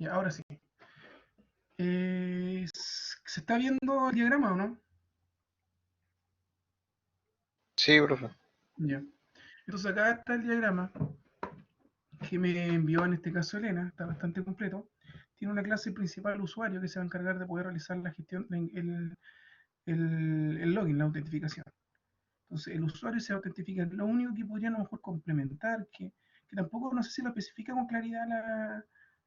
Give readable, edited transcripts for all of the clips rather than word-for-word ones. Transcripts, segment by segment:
Y ahora sí. ¿Se está viendo el diagrama o no? Sí, profe. Ya. Entonces acá está el diagrama que me envió en este caso Elena, está bastante completo. Tiene una clase principal usuario que se va a encargar de poder realizar la gestión, el login, la autentificación. Entonces el usuario se autentifica. Lo único que podría a lo mejor complementar, que tampoco no sé si lo especifica con claridad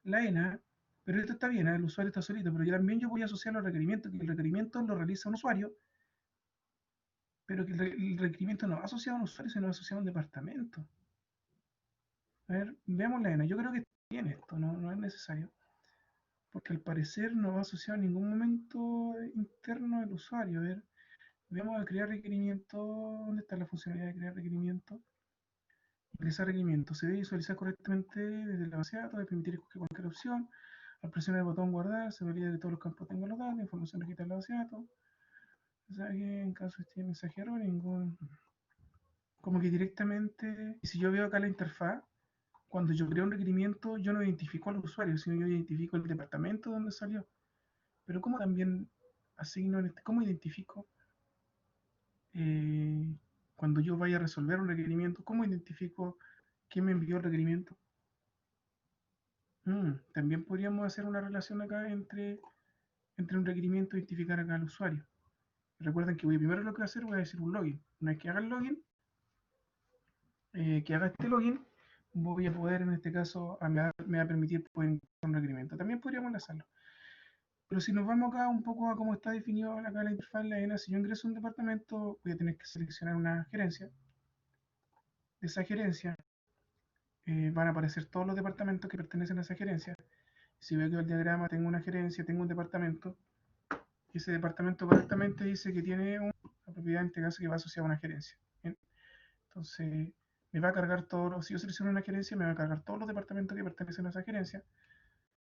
la ENA, pero esto está bien, ¿eh? El usuario está solito, pero yo también yo voy a asociar los requerimientos, que el requerimiento lo realiza un usuario, pero que el requerimiento no va asociado a un usuario, sino asociado a un departamento. A ver, veamos la ENA. Yo creo que está bien esto, no es necesario, porque al parecer no va asociado en ningún momento interno del usuario. A ver, veamos a crear requerimiento. ¿Dónde está la funcionalidad de crear requerimiento? Ingresar requerimiento. Se debe visualizar correctamente desde la base de datos, de permitir escoger cualquier opción. Al presionar el botón guardar, se valida que todos los campos tengan los datos, información registrada en la base de datos. O sea que en caso de este mensajero, ningún. Como que directamente, si yo veo acá la interfaz, cuando yo creo un requerimiento, yo no identifico al usuario, sino yo identifico el departamento donde salió. Pero ¿cómo también asigno en este, cómo identifico eh, cuando yo vaya a resolver un requerimiento, cómo identifico quién me envió el requerimiento? También podríamos hacer una relación acá entre un requerimiento e identificar acá al usuario. Recuerden que primero lo que voy a hacer, voy a decir un login. Una vez que haga el login, que haga este login, voy a poder en este caso, me va a permitir poder un requerimiento. También podríamos enlazarlo. Pero si nos vamos acá un poco a cómo está definido acá la interfaz, la ENA, si yo ingreso a un departamento, voy a tener que seleccionar una gerencia. De esa gerencia van a aparecer todos los departamentos que pertenecen a esa gerencia. Si veo que el diagrama tengo una gerencia, tengo un departamento, y ese departamento correctamente dice que tiene una propiedad en este caso que va asociada a una gerencia. ¿Bien? Entonces, me va a cargar todos, si yo selecciono una gerencia, me va a cargar todos los departamentos que pertenecen a esa gerencia,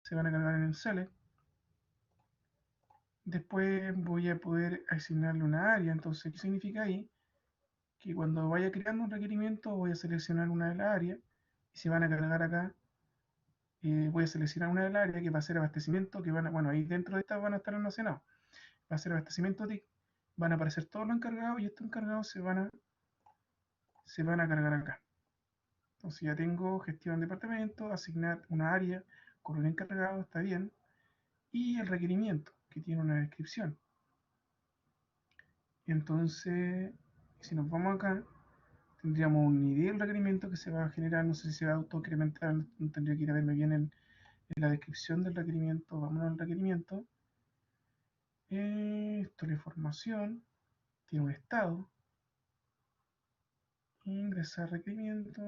se van a cargar en el select. Después voy a poder asignarle una área, entonces, ¿qué significa ahí? Que cuando vaya creando un requerimiento voy a seleccionar una de las áreas y se van a cargar acá. Voy a seleccionar una de las áreas que va a ser abastecimiento, que van a, bueno, ahí dentro de estas van a estar almacenados. Va a ser abastecimiento TIC, van a aparecer todos los encargados y estos encargados se van a cargar acá. Entonces ya tengo gestión de departamento, asignar una área con un encargado, está bien, y el requerimiento, que tiene una descripción. Entonces, si nos vamos acá, tendríamos un ID del requerimiento que se va a generar, no sé si se va a autoincrementar, no tendría que ir a verme bien en la descripción del requerimiento, vámonos al requerimiento. Historia de formación, tiene un estado, ingresar requerimiento,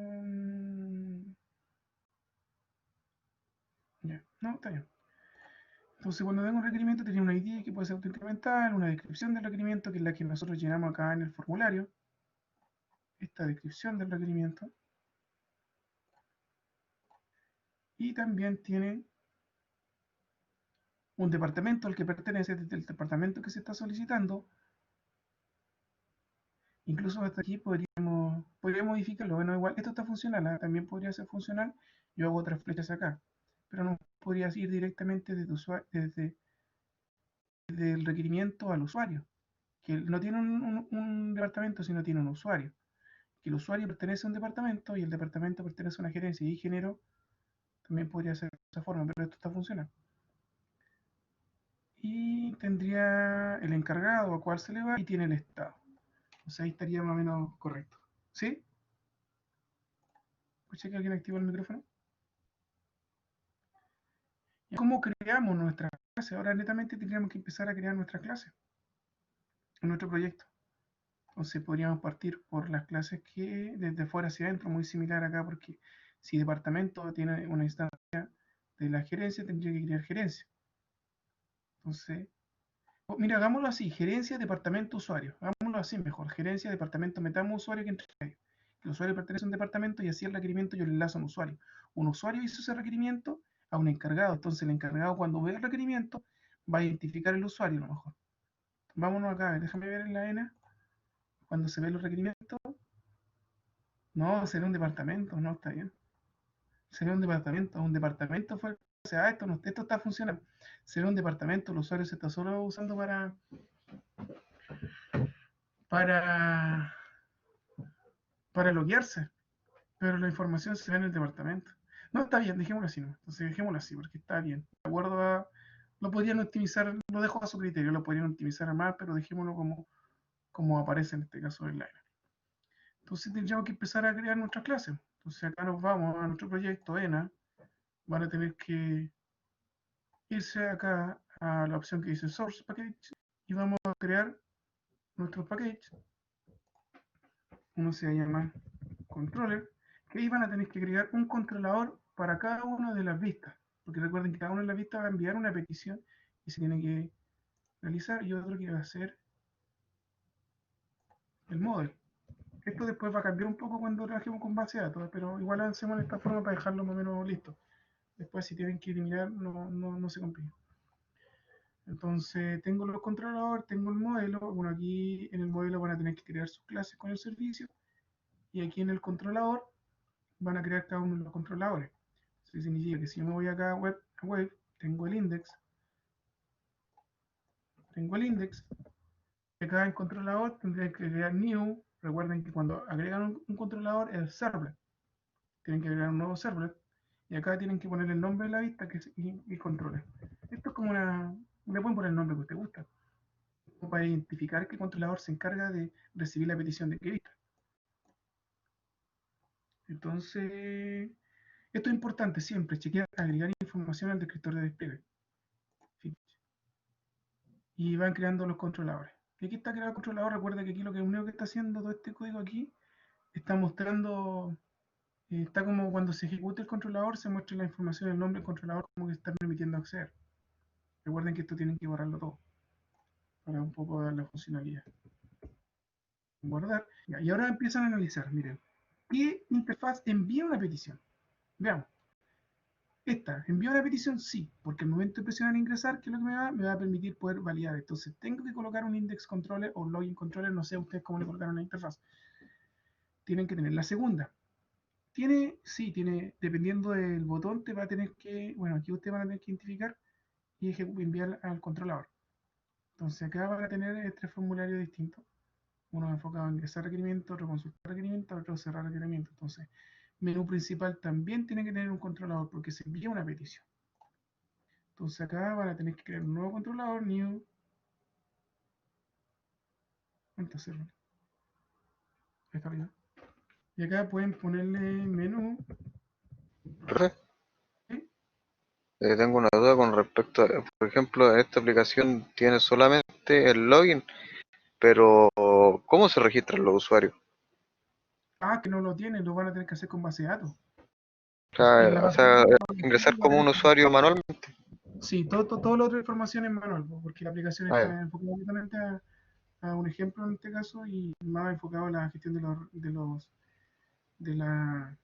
ya, no, está bien. Entonces, cuando tengo un requerimiento, tiene un ID que puede ser autoincremental, una descripción del requerimiento, que es la que nosotros llenamos acá en el formulario, esta descripción del requerimiento, y también tiene un departamento al que pertenece, desde el departamento que se está solicitando. Incluso hasta aquí podría modificarlo. Bueno, igual esto está funcional, ¿eh? También podría ser funcional. Yo hago otras flechas acá, pero no podrías ir directamente desde el requerimiento al usuario, que no tiene un departamento, sino tiene un usuario. Que el usuario pertenece a un departamento y el departamento pertenece a una gerencia y genero también podría ser de esa forma, pero esto está funcionando. Y tendría el encargado a cuál se le va y tiene el estado. O sea, ahí estaría más o menos correcto. ¿Sí? ¿Escuché que alguien activó el micrófono? ¿Y cómo creamos nuestra clase? Ahora netamente tendríamos que empezar a crear nuestra clase en nuestro proyecto. Entonces podríamos partir por las clases que desde fuera hacia adentro, muy similar acá, porque si departamento tiene una instancia de la gerencia, tendría que crear gerencia. Entonces, mira, hagámoslo así, gerencia, departamento, usuario. Hagámoslo así mejor, gerencia, departamento, metamos usuario que entre medio. El usuario pertenece a un departamento y así el requerimiento yo le enlazo a un usuario. Un usuario hizo ese requerimiento a un encargado. Entonces el encargado cuando ve el requerimiento va a identificar el usuario a lo mejor. Vámonos acá, déjame ver en la ENA. Cuando se ve los requerimientos, no, será un departamento, no, está bien. Sería un departamento fue sea, esto, no, esto está funcionando. Se ve un departamento, el usuario se está solo usando para, para loguearse, pero la información se ve en el departamento. No, está bien, dejémoslo así, ¿no? Entonces dejémoslo así, porque está bien. De acuerdo a, lo podrían optimizar, lo dejo a su criterio, lo podrían optimizar a más, pero dejémoslo como aparece en este caso en Line. Entonces tendríamos que empezar a crear nuestras clases. Entonces acá nos vamos a nuestro proyecto ENA, van a tener que irse acá a la opción que dice Source Package y vamos a crear nuestro package. Uno se va a llamar Controller, que ahí van a tener que crear un controlador para cada una de las vistas, porque recuerden que cada una de las vistas va a enviar una petición y se tiene que realizar, y otro que va a ser el model. Esto después va a cambiar un poco cuando trabajemos con base de datos, pero igual hacemos de esta forma para dejarlo más o menos listo. Después si tienen que eliminar no se complica. Entonces tengo los controladores, tengo el modelo. Bueno, aquí en el modelo van a tener que crear sus clases con el servicio. Y aquí en el controlador van a crear cada uno de los controladores. Eso significa que si yo me voy acá a web, tengo el index. Tengo el index. Y acá en controlador tendría que crear new. Recuerden que cuando agregan un controlador es el servlet. Tienen que agregar un nuevo servlet. Y acá tienen que poner el nombre de la vista que es y controller. Esto es como una... Le pueden poner el nombre que usted gusta, para identificar qué controlador se encarga de recibir la petición de qué vista. Entonces, esto es importante siempre, chequear, agregar información al descriptor de despliegue. Y van creando los controladores. Y aquí está creado el controlador, recuerda que aquí lo único que está haciendo todo este código aquí, está mostrando, está como cuando se ejecuta el controlador, se muestra la información, el nombre del controlador, como que está permitiendo acceder. Recuerden que esto tienen que borrarlo todo, para un poco dar la funcionalidad. Guardar. Y ahora empiezan a analizar, miren, ¿qué interfaz envía una petición? Veamos. Esta, envía una petición, sí, porque al momento de presionar ingresar, ¿qué es lo que me va a permitir poder validar. Entonces, tengo que colocar un index controller o login controller, no sé ustedes cómo le colocaron la interfaz. Tienen que tener la segunda. Sí, dependiendo del botón, te va a tener que, bueno, aquí ustedes van a tener que identificar y enviar al controlador. Entonces, acá van a tener tres formularios distintos. Uno enfocado en ingresar requerimientos, otro consultar requerimientos, otro cerrar requerimientos. Entonces, menú principal también tiene que tener un controlador porque se envía una petición. Entonces acá van a tener que crear un nuevo controlador, new. Entonces, está arriba. Y acá pueden ponerle menú. Profe, ¿Sí? tengo una duda con respecto a, por ejemplo, en esta aplicación tiene solamente el login, pero ¿cómo se registran los usuarios? Que no lo tienen, lo van a tener que hacer con base de datos. En la O base de sea, datos ingresar va a como tener un que... usuario manualmente. Sí, toda la otra información es manual, porque la aplicación Ah, ya. está enfocada completamente a un ejemplo en este caso y más enfocado a la gestión de, la,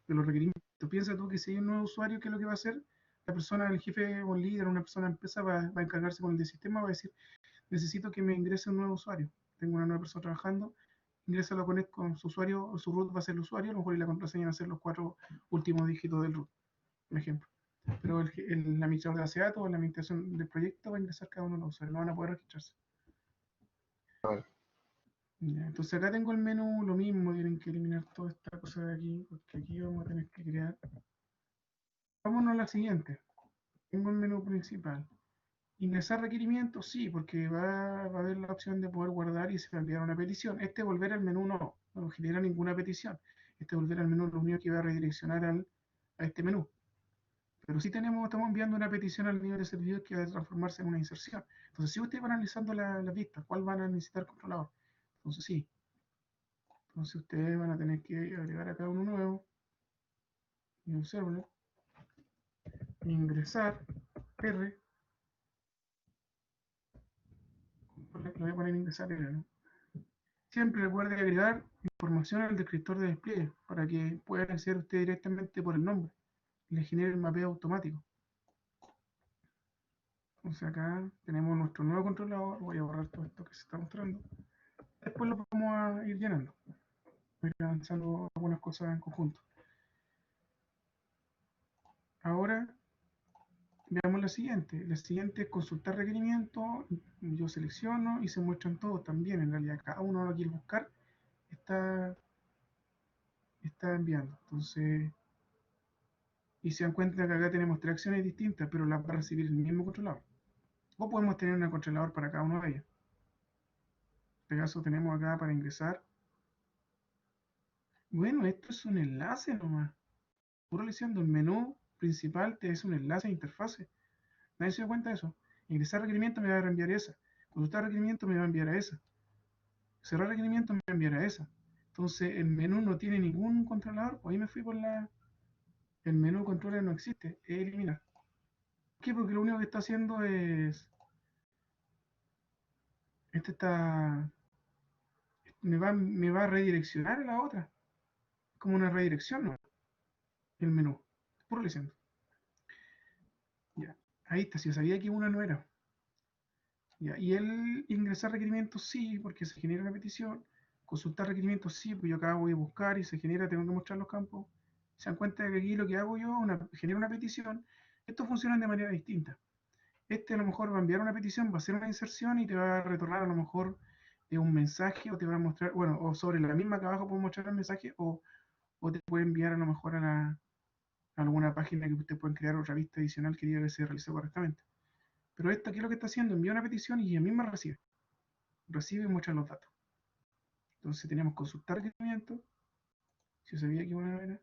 de los requerimientos. Piensa tú que si hay un nuevo usuario, ¿qué es lo que va a hacer? La persona, el jefe o el líder, una persona de empresa va a encargarse con el del sistema, va a decir, necesito que me ingrese un nuevo usuario. Tengo una nueva persona trabajando, ingrésalo con su usuario, su root va a ser el usuario, a lo mejor y la contraseña va a ser los 4 últimos dígitos del root, por ejemplo. Pero el administrador de base de datos o la administración del proyecto va a ingresar cada uno de los usuarios, no van a poder registrarse. Vale. Ya, entonces acá tengo el menú, lo mismo, tienen que eliminar toda esta cosa de aquí, porque aquí vamos a tener que crear. Vámonos a la siguiente. Tengo el menú principal. Ingresar requerimientos, sí, porque va a haber la opción de poder guardar y se va a enviar una petición. Este volver al menú no genera ninguna petición. Este volver al menú lo único que va a redireccionar a este menú. Pero sí estamos enviando una petición al nivel de servidor que va a transformarse en una inserción. Entonces, si ustedes van analizando las vistas, ¿cuál van a necesitar controlador? Entonces, sí. Entonces, ustedes van a tener que agregar acá uno nuevo. New server. Ingresar. R. Lo voy a poner ingresar R, ¿no? Siempre recuerde agregar información al descriptor de despliegue para que puedan acceder usted directamente por el nombre y le genere el mapeo automático. Entonces acá tenemos nuestro nuevo controlador. Voy a borrar todo esto que se está mostrando. Después lo vamos a ir llenando. Voy a ir avanzando algunas cosas en conjunto. Ahora Veamos la siguiente. La siguiente es consultar requerimiento. Yo selecciono y se muestran todos también. En realidad, cada uno lo quiere buscar, está, está enviando. Entonces, y se dan cuenta que acá tenemos tres acciones distintas, pero las va a recibir el mismo controlador. O podemos tener un controlador para cada uno de ellos. En este caso tenemos acá para ingresar. Bueno, esto es un enlace nomás. Puro diciendo, el menú principal te es un enlace de interfase. Nadie se da cuenta de eso. Ingresar requerimiento me va a reenviar esa. Consultar requerimiento me va a enviar a esa. Cerrar requerimiento me va a enviar a esa. Entonces el menú no tiene ningún controlador. Ahí me fui por la... El menú controller no existe. Es eliminar. ¿Por qué? Porque lo único que está haciendo es... Este está... Me va a redireccionar a la otra. Como una redirección, ¿no? El menú. Puro leyendo. Ya. Ahí está. Si yo sabía que una no era. Ya, y el ingresar requerimientos sí, porque se genera una petición. Consultar requerimientos sí, porque yo acá voy a buscar y se genera, tengo que mostrar los campos. Se dan cuenta de que aquí lo que hago yo, genera una petición. Estos funcionan de manera distinta. Este a lo mejor va a enviar una petición, va a hacer una inserción y te va a retornar a lo mejor un mensaje o te va a mostrar, bueno, o sobre la misma que abajo puedo mostrar el mensaje o te puede enviar a lo mejor a alguna página que ustedes pueden crear otra vista adicional que diga que se realizó correctamente. Pero esta, ¿qué es lo que está haciendo? Envía una petición y ella misma recibe. Recibe y muestra los datos. Entonces teníamos consultar requerimientos. Si yo sabía que una era,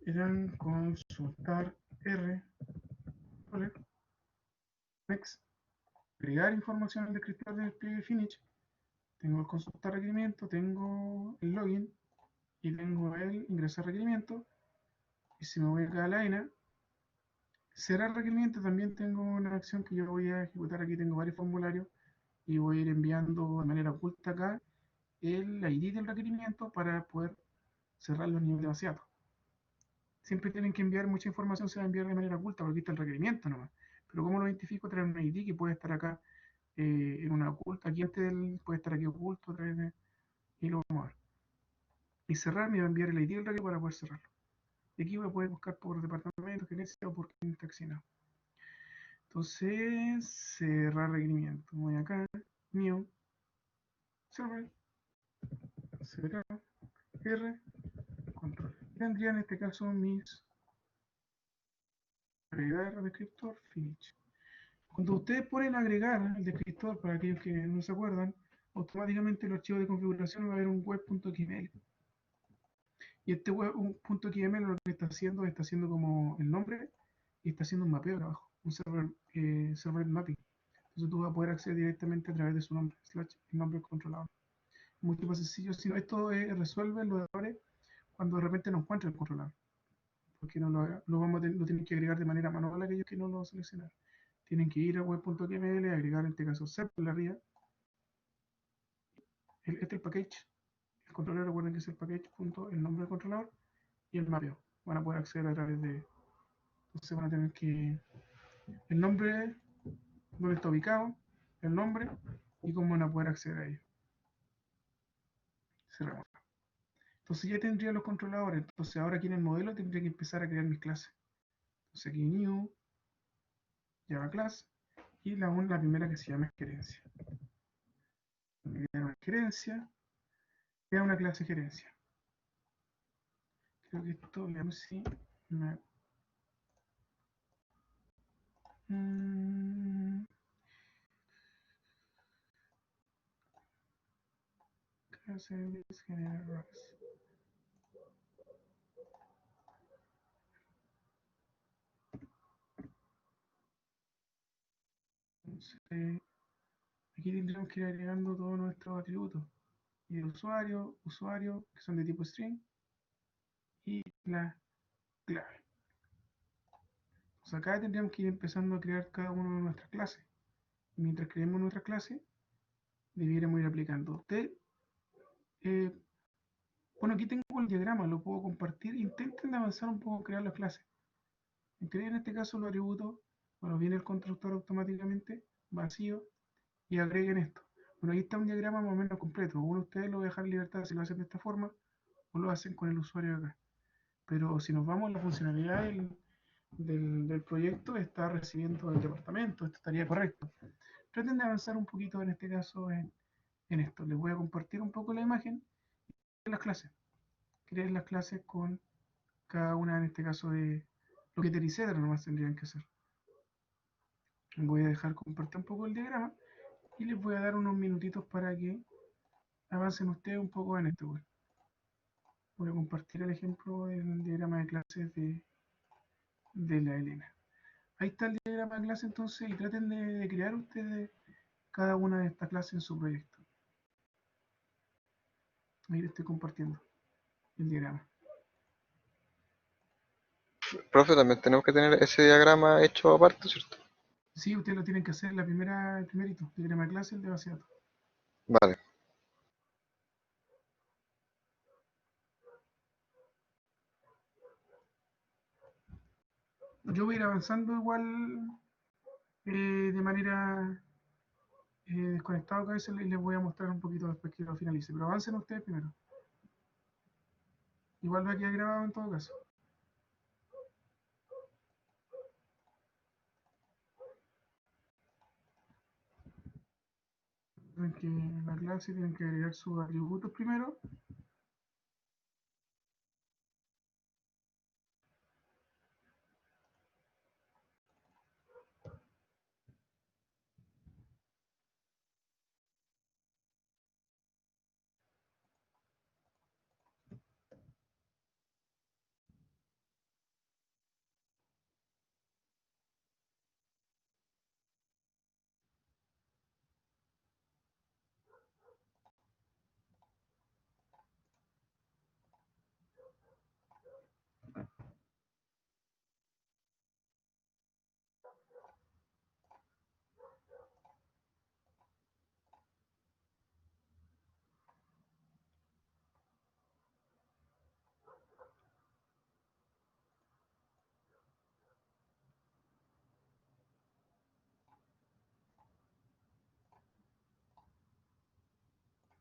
eran consultar R, ¿vale? Next, agregar información al descriptor del despliegue finish. Tengo el consultar requerimiento, tengo el login y tengo el ingresar requerimiento. Y si me voy acá a la ENA, cerrar requerimiento, también tengo una acción que yo voy a ejecutar. Aquí tengo varios formularios y voy a ir enviando de manera oculta acá el ID del requerimiento para poder cerrar los niveles de vaciado. Siempre tienen que enviar mucha información, se va a enviar de manera oculta porque aquí está el requerimiento nomás. Pero ¿cómo lo identifico? A través de un ID que puede estar acá en una oculta, aquí antes del, puede estar aquí oculto a través de, y lo vamos a ver. Y cerrar me va a enviar el ID del requerimiento para poder cerrarlo. Y aquí voy a poder buscar por departamento, gerencia o por quién está accionado. Entonces, cerrar requerimiento. Voy acá, new, server, cerrar, R, control. Y tendría en este caso mis agregar descriptor, finish. Cuando ustedes ponen agregar el descriptor, para aquellos que no se acuerdan, automáticamente el archivo de configuración va a haber un web.xml. Y este web.xml lo que está haciendo como el nombre y está haciendo un mapeo de abajo, un server mapping. Entonces tú vas a poder acceder directamente a través de su nombre, slash el nombre controlador. Mucho más sencillo, sino esto resuelve los errores cuando de repente no encuentra el controlador, porque no lo tienen que agregar de manera manual a aquellos que no lo seleccionaron. Tienen que ir a web.xml, agregar en este caso cep en la ría, este es el package, el controlador, recuerden que es el package, punto, el nombre del controlador y el mapeo. Van a poder acceder a través de, entonces van a tener que, el nombre, dónde está ubicado, el nombre y cómo van a poder acceder a ello. Cerramos. Entonces ya tendría los controladores, entonces ahora aquí en el modelo tendría que empezar a crear mis clases. Entonces aquí new, Java class y la primera que se llama gerencia. Crear una gerencia, crear una clase gerencia. Creo que esto, veamos si me... clase general roles. Entonces, aquí tendríamos que ir agregando todos nuestros atributos. Y el usuario, que son de tipo string, y la clave. Pues acá tendríamos que ir empezando a crear cada una de nuestras clases. Y mientras creemos nuestra clase, debiéramos ir aplicando. Eh, bueno, aquí tengo el diagrama, lo puedo compartir. Intenten avanzar un poco en crear las clases. En crear en este caso los atributos, bueno, viene el constructor automáticamente, vacío, y agreguen esto. Bueno, ahí está un diagrama más o menos completo. Uno de ustedes lo voy a dejar en libertad si lo hacen de esta forma o lo hacen con el usuario acá. Pero si nos vamos a la funcionalidad del proyecto está recibiendo el departamento. Esto estaría correcto. Traten de avanzar un poquito en este caso en esto. Les voy a compartir un poco la imagen de las clases. Crear las clases con cada una, en este caso, de lo que Tericedra nomás tendrían que hacer. Voy a dejar compartir un poco el diagrama y les voy a dar unos minutitos para que avancen ustedes un poco en esto. Voy a compartir el ejemplo del diagrama de clases de la Elena. Ahí está el diagrama de clase entonces y traten de crear ustedes cada una de estas clases en su proyecto. Ahí les estoy compartiendo el diagrama. Profe, también tenemos que tener ese diagrama hecho aparte, ¿cierto? Sí, ustedes lo tienen que hacer la primera, el primerito, diagrama de clase, el de base de datos. Vale. Yo voy a ir avanzando igual de manera desconectado que a veces les voy a mostrar un poquito después que lo finalice, pero avancen ustedes primero. Igual va a quedar grabado en todo caso. Tienen que, en la clase tienen que agregar sus atributos primero.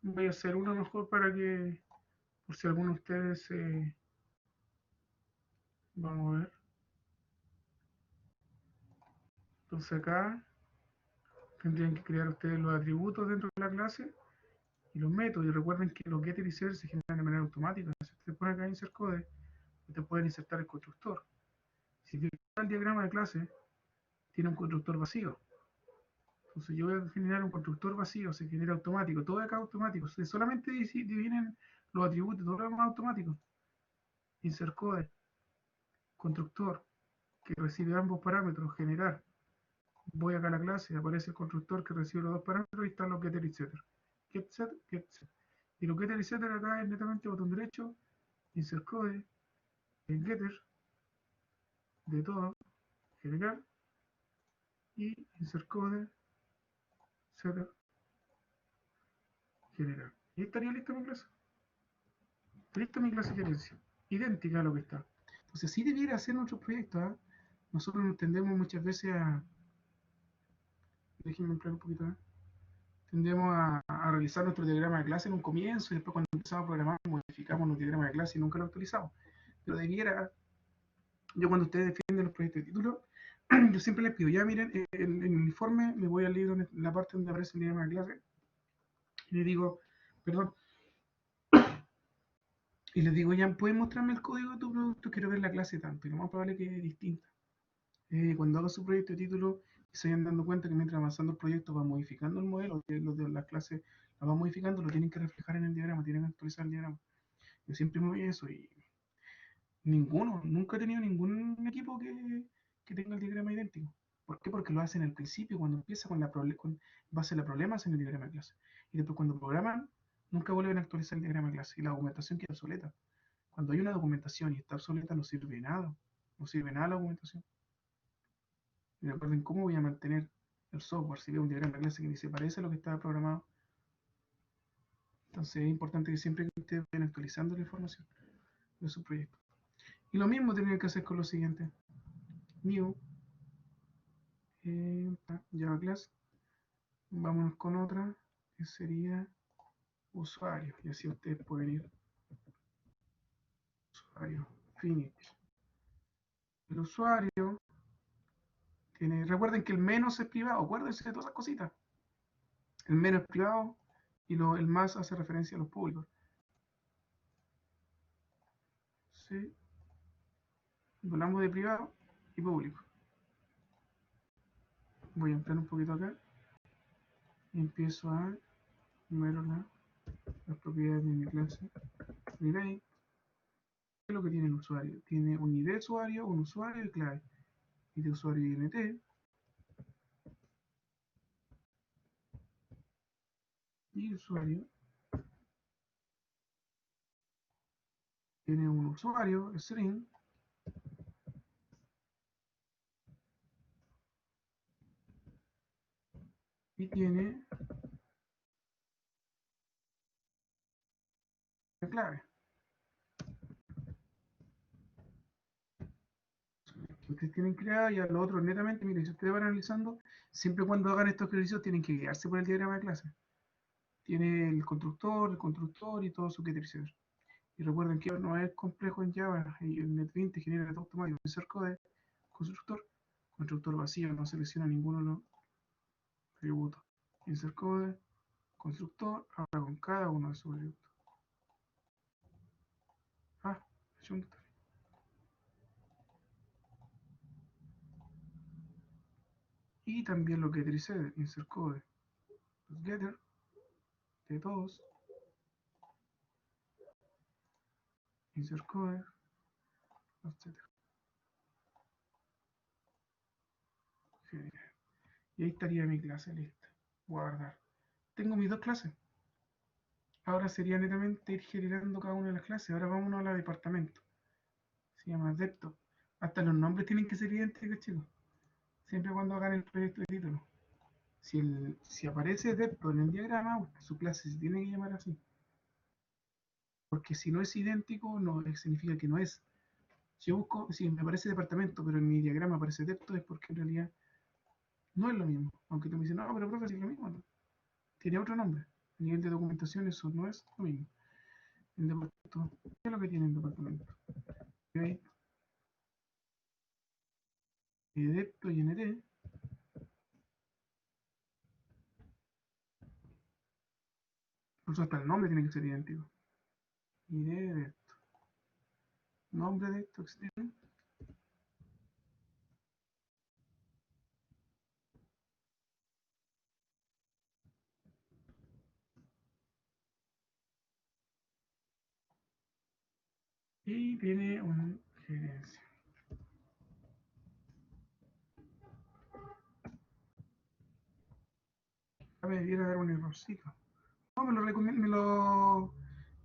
Voy a hacer uno mejor para que, por si alguno de ustedes, vamos a ver. Entonces acá tendrían que crear ustedes los atributos dentro de la clase y los métodos. Y recuerden que los getter y setter se generan de manera automática. Si ustedes ponen acá insert code, ustedes pueden insertar el constructor. Si fijan el diagrama de clase, tiene un constructor vacío. Entonces yo voy a generar un constructor vacío, se genera automático, todo acá automático. Solamente dividen los atributos, todo lo demás automático. Insert code, constructor, que recibe ambos parámetros, generar. Voy acá a la clase, aparece el constructor que recibe los dos parámetros y están los getter y setter. Get set, get set. Y los getter y setter acá es netamente botón derecho, insert code, el getter, de todo, generar, y insert code, setter, generar. Y estaría lista mi clase. Lista mi clase de gerencia. Idéntica a lo que está. Entonces, si debiera hacer nuestros proyectos, ¿eh? Nosotros nos tendemos muchas veces a. Déjenme entrar un poquito, ¿eh? Tendemos a realizar nuestro diagrama de clase en un comienzo y después cuando empezamos a programar modificamos los diagramas de clase y nunca lo actualizamos. Pero debiera, yo cuando ustedes defienden los proyectos de título, yo siempre les pido, ya miren, en el informe me voy al libro, en la parte donde aparece el diagrama de clase, y les digo, perdón, y les digo, ya, ¿pueden mostrarme el código de tu producto? Quiero ver la clase tanto, y lo más probable es que es distinta. Cuando haga su proyecto de título, se vayan dando cuenta que mientras avanzando el proyecto va modificando el modelo, que los de las clases lo va modificando, lo tienen que reflejar en el diagrama, tienen que actualizar el diagrama. Yo siempre me voy a eso y nunca he tenido ningún equipo que tenga el diagrama idéntico. ¿Por qué? Porque lo hacen al principio, cuando empieza con base a la problema, hacen el diagrama de clase. Y después cuando programan, nunca vuelven a actualizar el diagrama de clase. Y la documentación queda obsoleta. Cuando hay una documentación y está obsoleta, no sirve de nada. No sirve de nada la documentación. Y recuerden cómo voy a mantener el software si veo un diagrama de clase que ni se parece a lo que estaba programado. Entonces es importante que siempre que ustedes vayan actualizando la información de su proyecto. Y lo mismo tendría que hacer con lo siguiente. New, Java Class. Vámonos con otra, que sería usuario. Y así ustedes pueden ir usuario, finish. El usuario tiene, recuerden que el menos es privado, acuérdense de todas esas cositas. El menos es privado y el más hace referencia a los públicos. ¿Sí? Hablamos de privado y público. Voy a ampliar un poquito acá y empiezo a ver las propiedades de mi clase relay. ¿Qué es lo que tiene el usuario? Tiene un ID de usuario, un usuario y clave. ID de usuario INT. Y el usuario tiene un usuario, string, y tiene la clave. Ustedes tienen creada y a lo otro netamente, miren, si ustedes van analizando, siempre cuando hagan estos ejercicios tienen que guiarse por el diagrama de clase. Tiene el constructor y todo su que Y recuerden que no es complejo en Java, y el NetBeans genera todo automático. Insert code, constructor, constructor vacío, no selecciona ninguno de los atributos. Insert code, constructor, habla con cada uno de sus atributos. Ah, junta. Y también lo que dice insert code, los getter de todos, insert code, etc. Genial. Y ahí estaría mi clase lista. Guardar. Tengo mis dos clases. Ahora sería netamente ir generando cada una de las clases. Ahora vámonos a la departamento. Se llama Depto. Hasta los nombres tienen que ser idénticos, chicos. Siempre cuando hagan el proyecto de título. Si aparece Depto en el diagrama, su clase se tiene que llamar así. Porque si no es idéntico, no significa que no es. Si yo busco, si me aparece departamento, pero en mi diagrama aparece Depto, es porque en realidad no es lo mismo. Aunque tú me dices, no, pero profe, si es lo mismo, ¿no? Tiene otro nombre. A nivel de documentación eso no es lo mismo. El departamento, ¿qué es lo que tiene el departamento? ¿Okay? Depto y NT. Por eso hasta el nombre tiene que ser idéntico. ID de nombre de esto, externo. Y tiene una gerencia. Ya me debiera dar un errorcito. No, me lo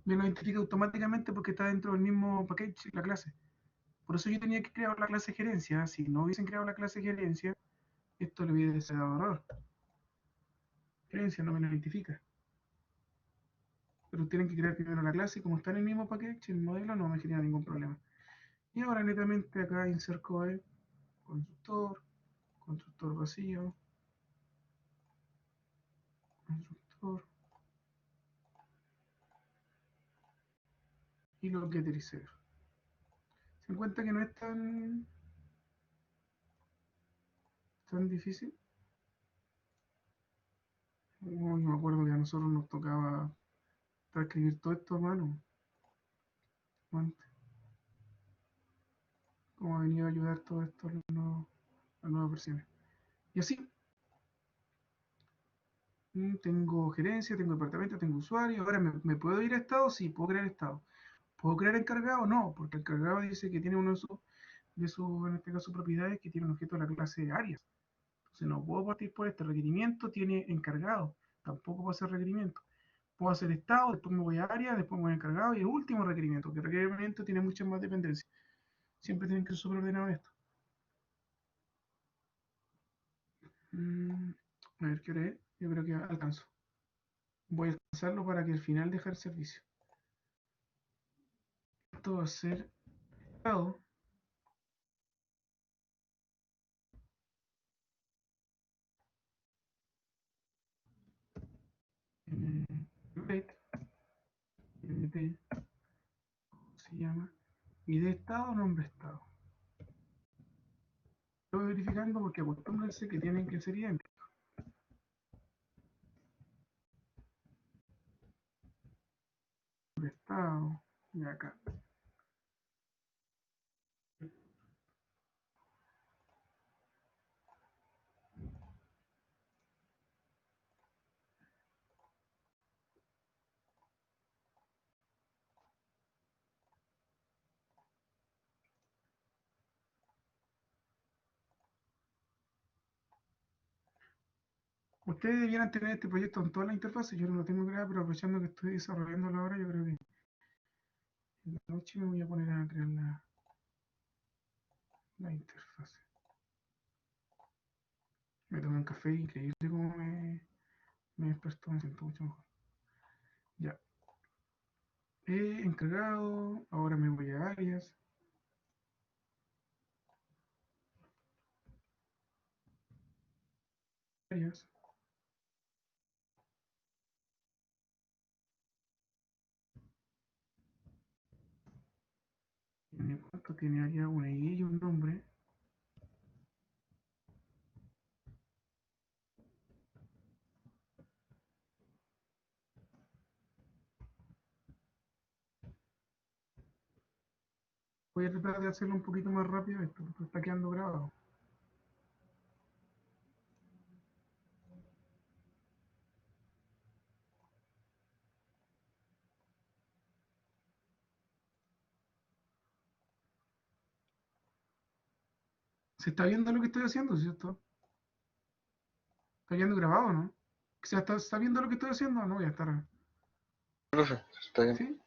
identifica automáticamente porque está dentro del mismo package la clase. Por eso yo tenía que crear la clase gerencia. Si no hubiesen creado la clase gerencia, esto le hubiese dado error. Gerencia no me lo identifica. Pero tienen que crear primero la clase y como está en el mismo package, el modelo no me genera ningún problema. Y ahora netamente acá insert code, constructor, constructor vacío, constructor y lo que utilizar. Se dan cuenta que no es tan difícil. Oh, yo me acuerdo que a nosotros nos tocaba transcribir todo esto a mano antes. Cómo ha venido a ayudar todo esto a las nuevas versiones. Y así, tengo gerencia, tengo departamento, tengo usuario. Ahora, ¿me puedo ir a estado? Sí, puedo crear estado. ¿Puedo crear encargado? No, porque el encargado dice que tiene uno de sus, en este caso, propiedades que tiene un objeto de la clase áreas. Entonces no puedo partir por este requerimiento, tiene encargado. Tampoco puedo hacer requerimiento. Puedo hacer estado, después me voy a área, después me voy a encargado y el último requerimiento, que el requerimiento tiene muchas más dependencias. Siempre tienen que ser superordenados esto. A ver qué hora es. Yo creo que alcanzo. Voy a alcanzarlo para que al final deje el servicio. Esto va a ser estado. Rate, MT, se llama. Y de estado, nombre estado. Estoy verificando porque acostúmbrense que tienen que ser idénticos. Estado y acá. Ustedes debieran tener este proyecto en todas las interfaces, yo no lo tengo creado, pero aprovechando que estoy desarrollándolo ahora, yo creo que en la noche me voy a poner a crear la interfaz. Me tomé un café increíble como me despertó, me siento mucho mejor. Ya. He encargado, ahora me voy a áreas. Áreas. ¿Tiene cuánto? Tiene área una ID y un nombre. Voy a tratar de hacerlo un poquito más rápido esto, porque está quedando grabado. ¿Se está viendo lo que estoy haciendo, cierto? ¿Está quedando grabado, no? O sea, ¿está viendo lo que estoy haciendo? No voy a estar. Profe, está bien. ¿Sí?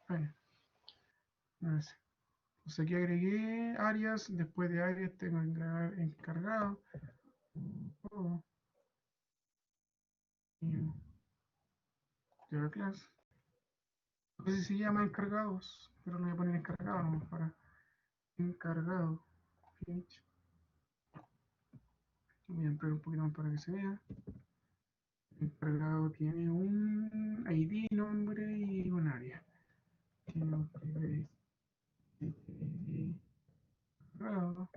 Ahí. A ver. Entonces aquí agregué áreas, después de áreas tengo que agregar encargado. Oh, y Java class. No sé si se llama encargados, pero lo voy a poner encargado nomás para encargado. Finish. Voy a ampliar un poquito más para que se vea. Encargado tiene un ID, nombre y un área. Tiene un ID encargado.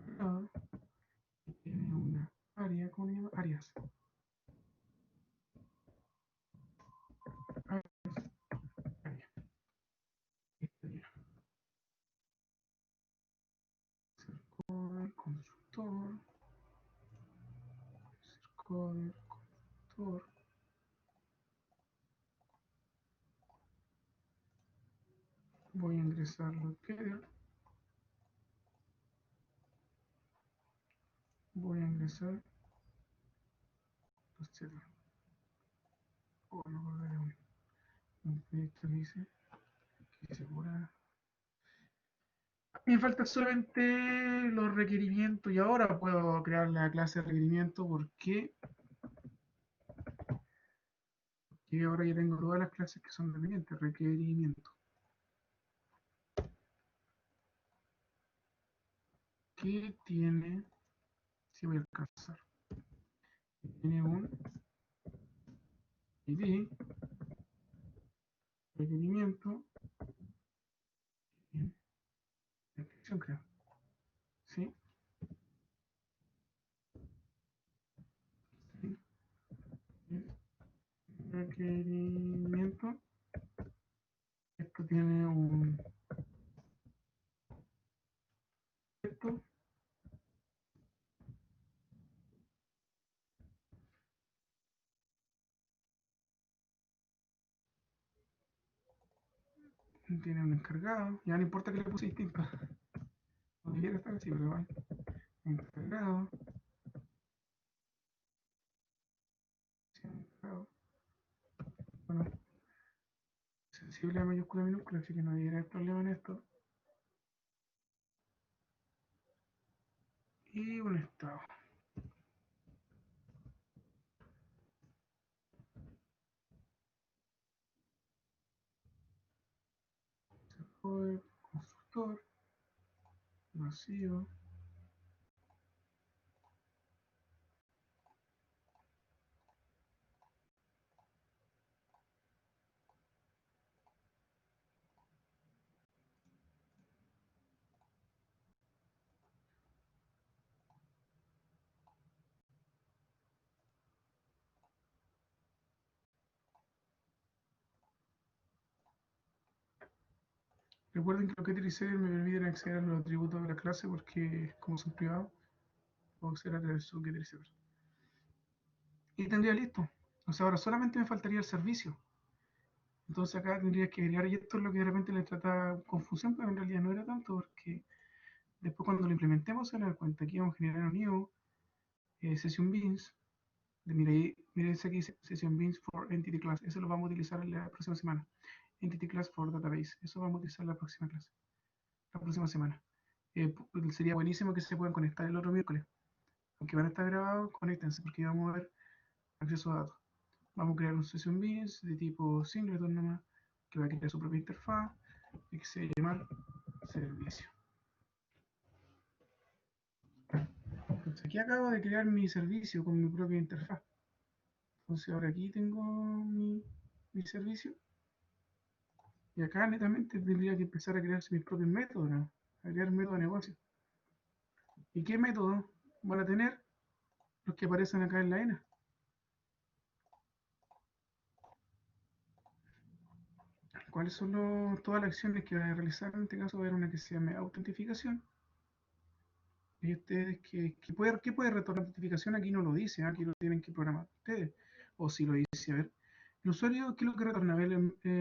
Encargado. Tiene una área, ¿cómo se llama? Áreas. Áreas. Área. Constructor. Coder, constructor. Voy a ingresar los header. Voy a ingresar los header. Oh, no guardé un proyecto que hice. Que se cura. Me falta solamente los requerimientos y ahora puedo crear la clase de requerimiento porque ahora ya tengo todas las clases que son dependientes. Requerimiento. ¿Qué tiene? Si voy a alcanzar. Tiene un ID, requerimiento, y descripción creo. ¿Sí? Sí. Requerimiento. Esto tiene un texto. Tiene un encargado. Ya no importa que le puse distinto. No debiera estar así, pero vale. Encargado. Sí, encargado. Bueno, sensible a mayúscula minúscula, así que no debería haber problema en esto. Y un estado. Joder, constructor. Vacío. Recuerden que los getReseller me permiten acceder a los atributos de la clase porque, como son privados, puedo acceder a través de su getReseller. Y tendría listo. O sea, ahora solamente me faltaría el servicio. Entonces acá tendría que agregar, y esto es lo que de repente le trata confusión, pero en realidad no era tanto, porque después cuando lo implementemos se van a dar cuenta. Aquí vamos a generar un new session beans. Mira, ese aquí dice session beans for entity class. Eso lo vamos a utilizar en la próxima semana. Entity class for database. Eso vamos a utilizar la próxima clase, la próxima semana. Sería buenísimo que se puedan conectar el otro miércoles. Aunque van a estar grabados, conéctense porque vamos a ver acceso a datos. Vamos a crear un session beans de tipo singleton nomás, que va a crear su propia interfaz y que se va a llamar servicio. Entonces aquí acabo de crear mi servicio con mi propia interfaz. Entonces ahora aquí tengo mi servicio y acá netamente tendría que empezar a crearse mis propios métodos, ¿no? A crear métodos de negocio. ¿Y qué métodos van a tener? Los que aparecen acá en la ENA. ¿Cuáles son todas las acciones que van a realizar? En este caso va a haber una que se llama autentificación. Y ustedes, ¿qué puede retornar autentificación? Aquí no lo dice, ¿eh? Aquí lo tienen que programar ustedes. O si lo dice, a ver. El usuario, ¿qué es lo que retorna? A ver,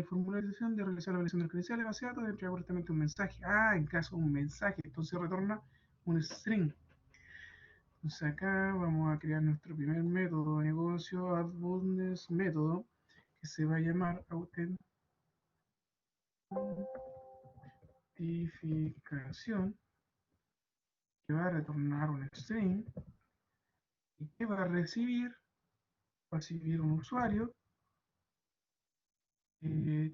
formularización de realizar la validación del credencial de base de datos, entrega correctamente un mensaje. Ah, en caso de un mensaje, entonces retorna un string. Entonces acá vamos a crear nuestro primer método de negocio, addBusiness método, que se va a llamar autentificación, que va a retornar un string y que va a recibir un usuario.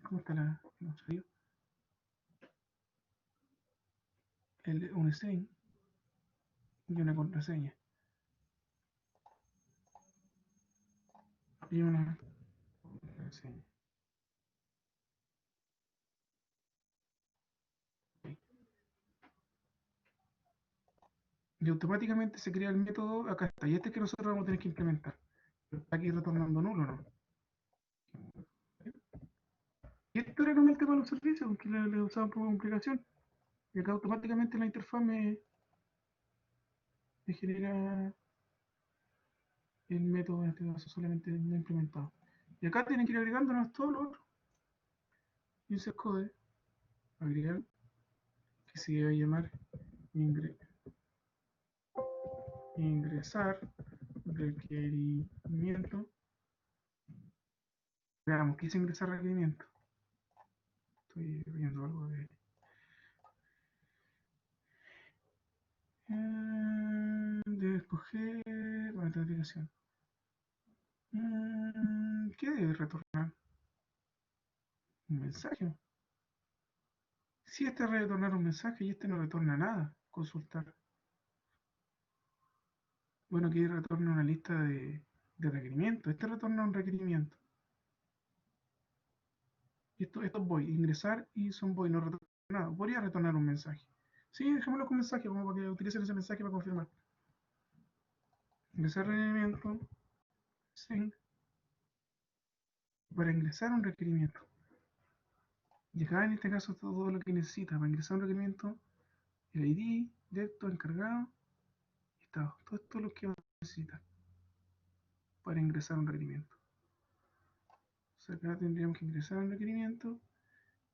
¿Cómo está el usuario? Un string y una contraseña. Y una contraseña. Okay. Y automáticamente se crea el método, acá está, y este es que nosotros vamos a tener que implementar. Está aquí retornando nulo, ¿no? Y esto era como el tema de los servicios, que le usaba un poco de complicación. Y acá automáticamente la interfaz me genera el método, en este caso solamente no implementado. Y acá tienen que ir agregándonos todo lo otro. User code, agregar, que se va a llamar ingresar requerimiento. Veamos, ¿qué es ingresar requerimiento? Estoy viendo algo de escoger autentificación. ¿Qué debe retornar? Un mensaje. Si este retornar un mensaje y este no retorna nada, consultar. Bueno, aquí retorna una lista de requerimientos. Este retorna un requerimiento. Y esto es void, ingresar y son void, no retorna nada. Podría retornar un mensaje. Sí, dejémoslo con mensaje, como para que utilicen ese mensaje para confirmar. Ingresar requerimiento, sync, para ingresar un requerimiento. Y acá en este caso todo lo que necesita para ingresar un requerimiento, el ID, directo, encargado, y estado. Todo esto es lo que necesita para ingresar un requerimiento. O sea, acá tendríamos que ingresar un requerimiento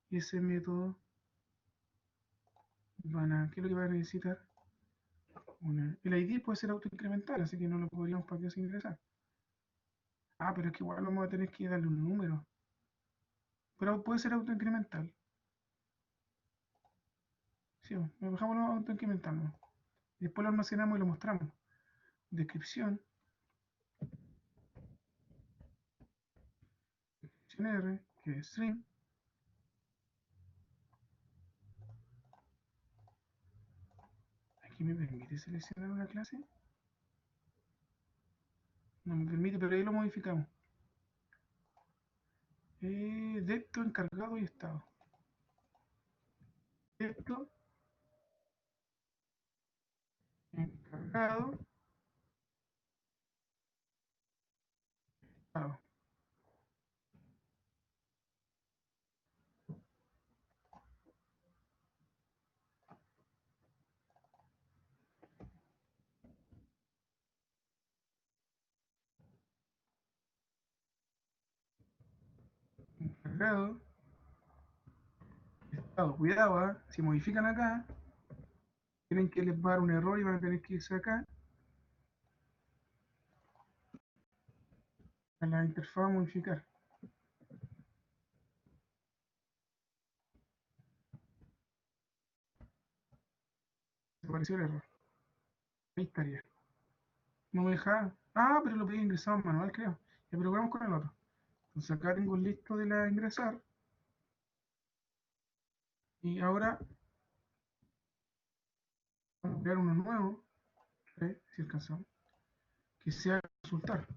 y ese método ¿qué es lo que va a necesitar? El ID puede ser autoincremental, así que no lo podríamos para que ingresar. Ah, pero es que igual vamos a tener que darle un número. Pero puede ser autoincremental. Sí, dejamos autoincremental, ¿no? Después lo almacenamos y lo mostramos. Descripción, R, que es string. Aquí me permite seleccionar una clase. No me permite, pero ahí lo modificamos. Depto, encargado y estado. Depto, encargado, estado. cargado, estado, cuidado, ¿eh? Si modifican acá, tienen que les va a dar un error y van a tener que irse acá a la interfaz modificar. Desapareció el error. Ahí estaría. No me deja. Ah, pero lo pedí ingresado en manual, creo. Ya, pero vamos con el otro. Entonces acá tengo el listo de la ingresar. Y ahora vamos a crear uno nuevo. Si alcanzamos. Que sea consultar.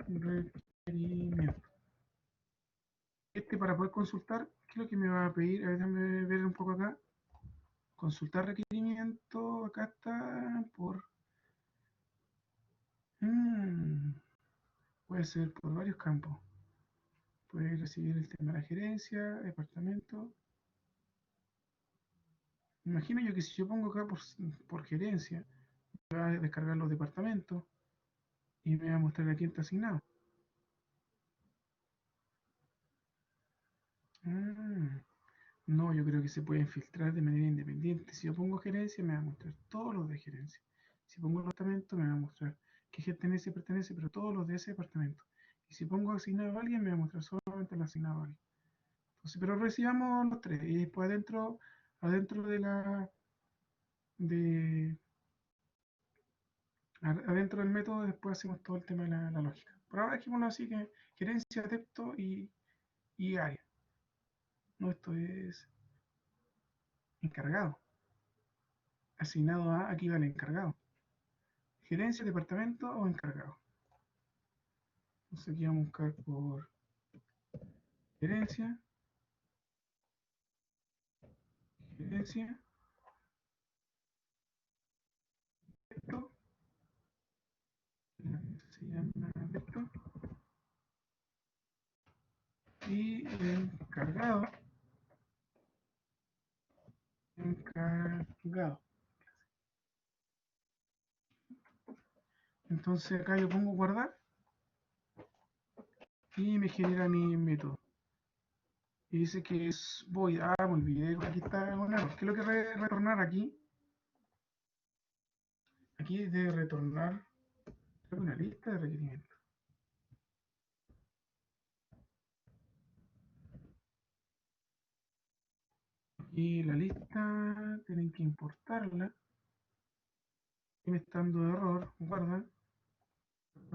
Requerimiento. Para poder consultar, ¿qué es lo que me va a pedir? A ver, déjame ver un poco acá. Consultar requerimiento. Acá está por. Mm, puede ser por varios campos. Puede recibir el tema de la gerencia, departamento. Imagino yo que si yo pongo acá por gerencia, me va a descargar los departamentos y me va a mostrar a quién está asignado. Mm, no, yo creo que se pueden filtrar de manera independiente. Si yo pongo gerencia, me va a mostrar todos los de gerencia. Si pongo departamento, me va a mostrar qué gente en ese pertenece, pero todos los de ese departamento. Y si pongo asignado a alguien, me va a mostrar solamente el asignado a alguien. Entonces, pero recibamos los tres. Y después adentro de, adentro del método, después hacemos todo el tema de la lógica. Por ahora dejémoslo así que gerencia, adepto y área. No, esto es encargado. Asignado a, aquí va el encargado. Gerencia, departamento o encargado. Entonces aquí vamos a buscar por gerencia, gerencia, adepto, se llama adepto, y encargado, encargado. Entonces acá yo pongo guardar y me genera mi método. Y dice que es void. Ah, me olvidé. Aquí está un error. ¿Qué es lo que retornar aquí? Aquí debe retornar una lista de requerimientos. Y la lista tienen que importarla. Y me está dando error. Guarda.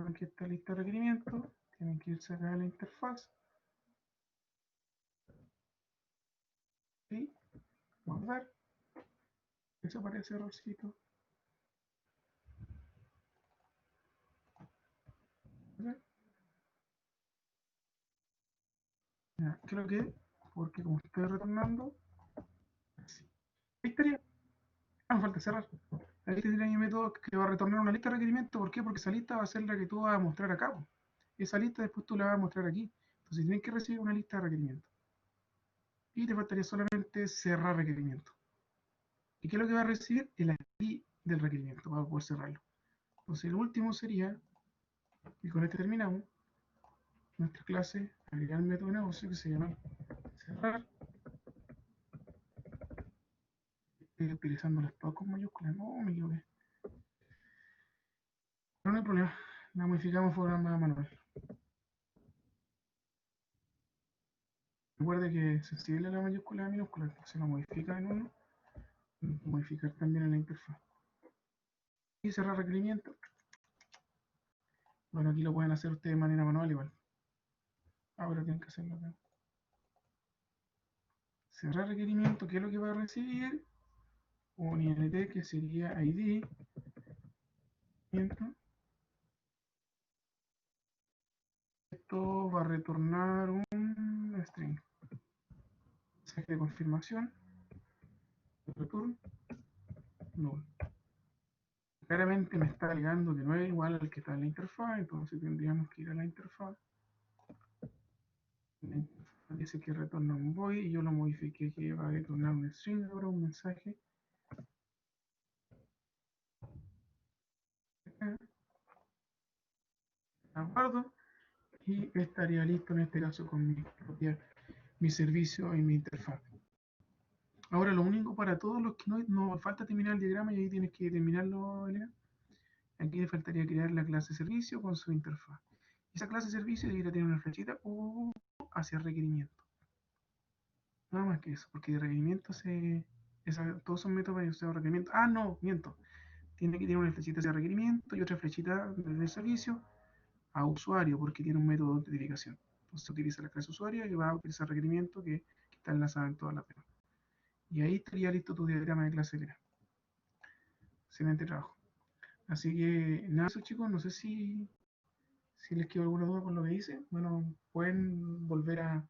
Aquí está lista de requerimientos. Tienen que irse acá a la interfaz. Y guardar. Eso parece errorcito. Ya, ¿qué es lo que es? Porque como estoy retornando, así. Ahí estaría. Ah, me falta cerrar. Ahí tendría mi método que va a retornar una lista de requerimientos. ¿Por qué? Porque esa lista va a ser la que tú vas a mostrar acá. Esa lista después tú la vas a mostrar aquí. Entonces tienes que recibir una lista de requerimientos. Y te faltaría solamente cerrar requerimiento. ¿Y qué es lo que va a recibir? El ID del requerimiento para poder cerrarlo. Entonces el último sería, y con este terminamos, nuestra clase, agregar el método de negocio que se llama cerrar. Estoy utilizando las todas con mayúsculas. No, me equivoqué. Pero no hay problema. La modificamos de forma manual. Recuerde que es sensible a la mayúscula y la minúscula. Se lo modifica en uno, modificar también en la interfaz. Y cerrar requerimiento. Bueno, aquí lo pueden hacer ustedes de manera manual igual. Ahora tienen que hacerlo acá. Cerrar requerimiento, ¿qué es lo que va a recibir? Un INT que sería ID. Esto va a retornar un string. Mensaje de confirmación. Return null. Claramente me está alegando que no es igual al que está en la interfaz, entonces tendríamos que ir a la interfaz. La interfaz dice que retorna un void y yo lo modifiqué que va a retornar un string, ahora un mensaje. Acá, aguardo y estaría listo en este caso con mi servicio y mi interfaz. Ahora lo único para todos los que no falta terminar el diagrama y ahí tienes que terminarlo, Elena. Aquí le faltaría crear la clase servicio con su interfaz. Esa clase servicio debería tener una flechita hacia requerimiento. Nada más que eso, porque de requerimiento todos son métodos para usar requerimiento. Ah, no, miento. Tiene que tener una flechita hacia requerimiento y otra flechita desde servicio a usuario, porque tiene un método de autentificación. Entonces utiliza la clase usuario y va a utilizar requerimiento que está enlazado en todas las demás. Y ahí estaría listo tu diagrama de clase Elena. Excelente trabajo. Así que nada, eso chicos, no sé si les quedó alguna duda con lo que hice. Bueno, pueden volver a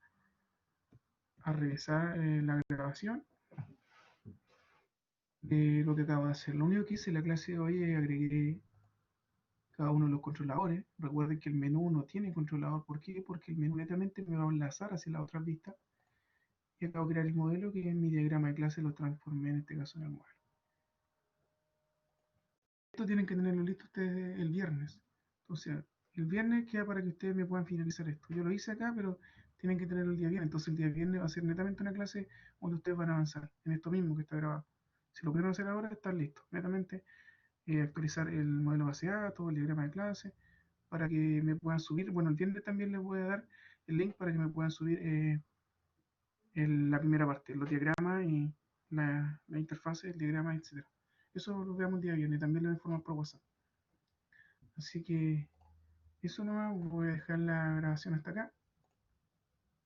revisar la grabación de lo que acabo de hacer. Lo único que hice en la clase de hoy es agregué cada uno de los controladores. Recuerden que el menú no tiene controlador. ¿Por qué? Porque el menú netamente me va a enlazar hacia la otra vista. Y acabo de crear el modelo que en mi diagrama de clase lo transformé en este caso en el modelo. Esto tienen que tenerlo listo ustedes el viernes. Entonces, el viernes queda para que ustedes me puedan finalizar esto. Yo lo hice acá, pero tienen que tenerlo el día viernes. Entonces, el día viernes va a ser netamente una clase donde ustedes van a avanzar en esto mismo que está grabado. Si lo pudieron hacer ahora, están listos. Netamente actualizar el modelo base de datos, el diagrama de clase, para que me puedan subir. Bueno, el viernes también les voy a dar el link para que me puedan subir la primera parte, los diagramas y la interfase, el diagrama, etcétera. Eso lo veamos el día viernes. También lo voy a informar por WhatsApp. Así que eso nomás, voy a dejar la grabación hasta acá.